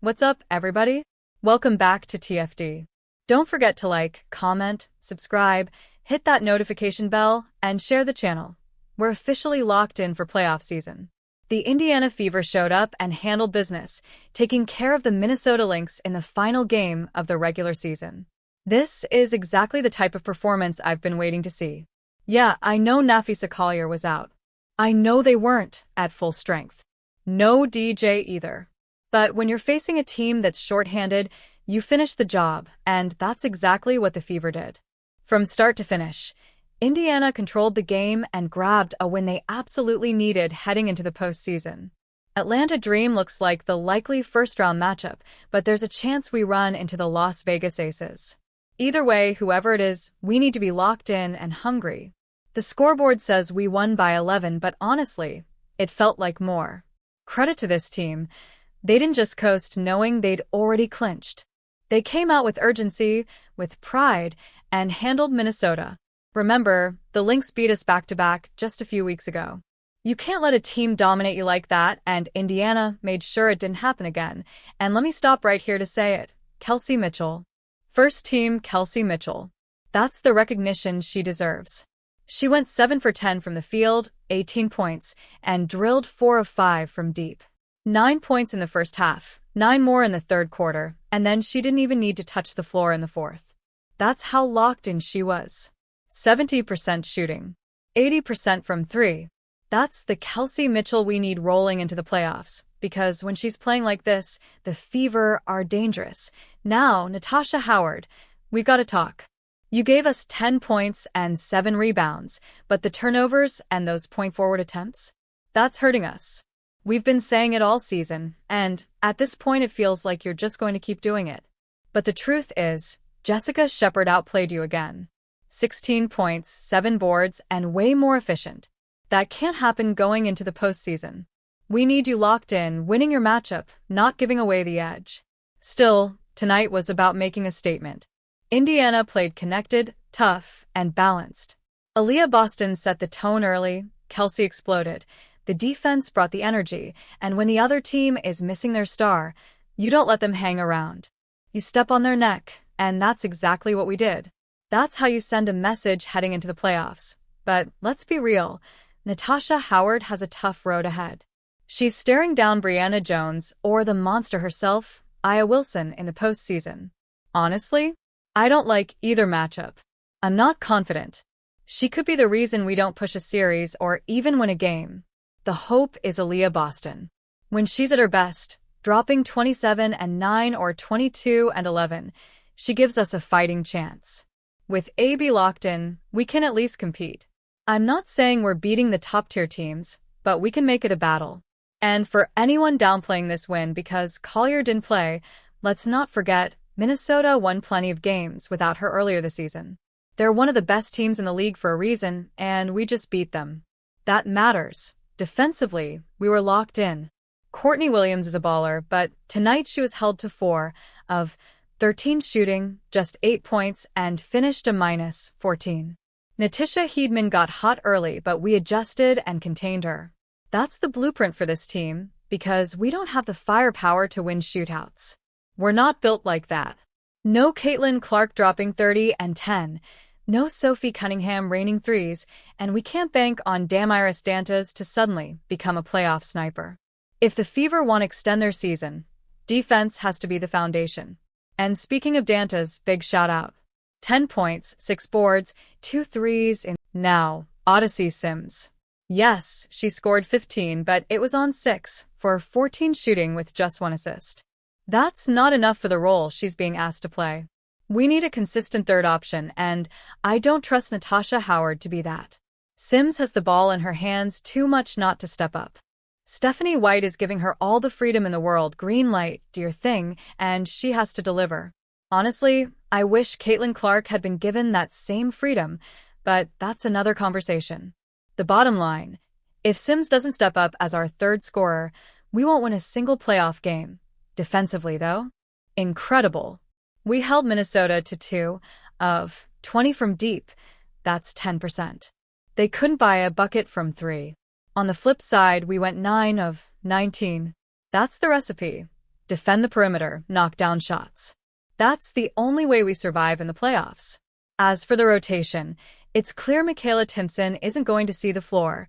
What's up, everybody? Welcome back to TFD. Don't forget to like, comment, subscribe, hit that notification bell, and share the channel. We're officially locked in for playoff season. The Indiana Fever showed up and handled business, taking care of the Minnesota Lynx in the final game of the regular season. This is exactly the type of performance I've been waiting to see. Yeah, I know Nafisa Collier was out. I know they weren't at full strength. No DJ either. But when you're facing a team that's shorthanded, you finish the job, and that's exactly what the Fever did. From start to finish, Indiana controlled the game and grabbed a win they absolutely needed heading into the postseason. Atlanta Dream looks like the likely first-round matchup, but there's a chance we run into the Las Vegas Aces. Either way, whoever it is, we need to be locked in and hungry. The scoreboard says we won by 11, but honestly, it felt like more. Credit to this team. They didn't just coast knowing they'd already clinched. They came out with urgency, with pride, and handled Minnesota. Remember, the Lynx beat us back-to-back just a few weeks ago. You can't let a team dominate you like that, and Indiana made sure it didn't happen again. And let me stop right here to say it. Kelsey Mitchell. First team Kelsey Mitchell. That's the recognition she deserves. She went 7 for 10 from the field, 18 points, and drilled 4 of 5 from deep. 9 points in the first half, 9 more in the third quarter, and then she didn't even need to touch the floor in the fourth. That's how locked in she was. 70% shooting. 80% from 3. That's the Kelsey Mitchell we need rolling into the playoffs, because when she's playing like this, the Fever are dangerous. Now, Natasha Howard, we've got to talk. You gave us 10 points and 7 rebounds, but the turnovers and those point-forward attempts? That's hurting us. We've been saying it all season, and at this point it feels like you're just going to keep doing it. But the truth is, Jessica Shepard outplayed you again. 16 points, 7 boards, and way more efficient. That can't happen going into the postseason. We need you locked in, winning your matchup, not giving away the edge. Still, tonight was about making a statement. Indiana played connected, tough, and balanced. Aaliyah Boston set the tone early, Kelsey exploded. The defense brought the energy, and when the other team is missing their star, you don't let them hang around. You step on their neck, and that's exactly what we did. That's how you send a message heading into the playoffs. But let's be real, Natasha Howard has a tough road ahead. She's staring down Brianna Jones or the monster herself, Aya Wilson, in the postseason. Honestly, I don't like either matchup. I'm not confident. She could be the reason we don't push a series or even win a game. The hope is Aaliyah Boston. When she's at her best, dropping 27 and 9 or 22 and 11, she gives us a fighting chance. With AB locked in, we can at least compete. I'm not saying we're beating the top-tier teams, but we can make it a battle. And for anyone downplaying this win because Collier didn't play, let's not forget, Minnesota won plenty of games without her earlier this season. They're one of the best teams in the league for a reason, and we just beat them. That matters. Defensively, we were locked in. Courtney Williams is a baller, but tonight she was held to 4 of 13 shooting, just 8 points, and finished a -14. Natisha Heedman got hot early, but we adjusted and contained her. That's the blueprint for this team, because we don't have the firepower to win shootouts. We're not built like that. No Caitlin Clark dropping 30 and 10. No Sophie Cunningham raining threes, and we can't bank on Damiris Dantas to suddenly become a playoff sniper. If the Fever want to extend their season, defense has to be the foundation. And speaking of Dantas, big shout out. 10 points, 6 boards, 2 threes in. Now, Odyssey Sims. Yes, she scored 15, but it was on 6 for 14 shooting with just 1 assist. That's not enough for the role she's being asked to play. We need a consistent third option, and I don't trust Natasha Howard to be that. Sims has the ball in her hands too much not to step up. Stephanie White is giving her all the freedom in the world, green light, do your thing, and she has to deliver. Honestly, I wish Caitlin Clark had been given that same freedom, but that's another conversation. The bottom line, if Sims doesn't step up as our third scorer, we won't win a single playoff game. Defensively, though, incredible. We held Minnesota to 2 of 20 from deep. That's 10%. They couldn't buy a bucket from 3. On the flip side, we went 9 of 19. That's the recipe. defend the perimeter, knock down shots. That's the only way we survive in the playoffs. As for the rotation, it's clear Michaela Timpson isn't going to see the floor.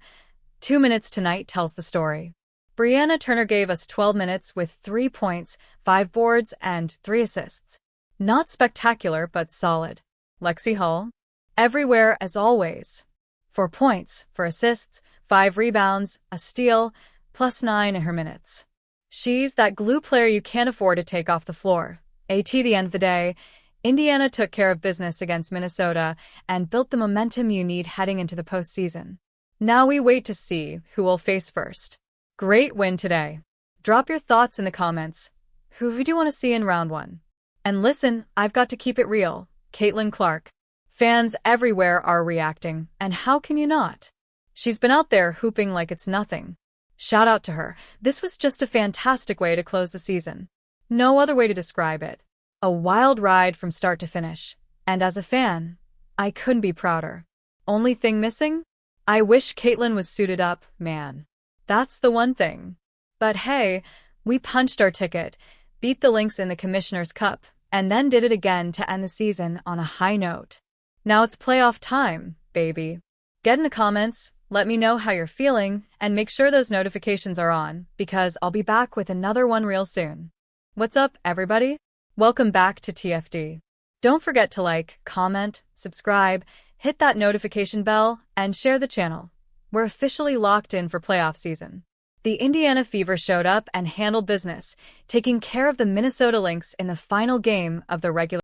2 minutes tonight tells the story. Brianna Turner gave us 12 minutes with 3 points, 5 boards, and 3 assists. Not spectacular, but solid. Lexi Hull? Everywhere as always. 4 points, 4 assists, 5 rebounds, a steal, +9 in her minutes. She's that glue player you can't afford to take off the floor. At the end of the day, Indiana took care of business against Minnesota and built the momentum you need heading into the postseason. Now we wait to see who we'll face first. Great win today. Drop your thoughts in the comments. Who do you want to see in round 1? And listen, I've got to keep it real. Caitlin Clark. Fans everywhere are reacting, and how can you not? She's been out there hooping like it's nothing. Shout out to her. This was just a fantastic way to close the season. No other way to describe it. A wild ride from start to finish. And as a fan, I couldn't be prouder. Only thing missing? I wish Caitlin was suited up, man. That's the one thing. But hey, we punched our ticket, beat the Lynx in the Commissioner's Cup, and then did it again to end the season on a high note. Now it's playoff time, baby. Get in the comments, let me know how you're feeling, and make sure those notifications are on, because I'll be back with another one real soon. What's up, everybody? Welcome back to TFD. Don't forget to like, comment, subscribe, hit that notification bell, and share the channel. We're officially locked in for playoff season. The Indiana Fever showed up and handled business, taking care of the Minnesota Lynx in the final game of the regular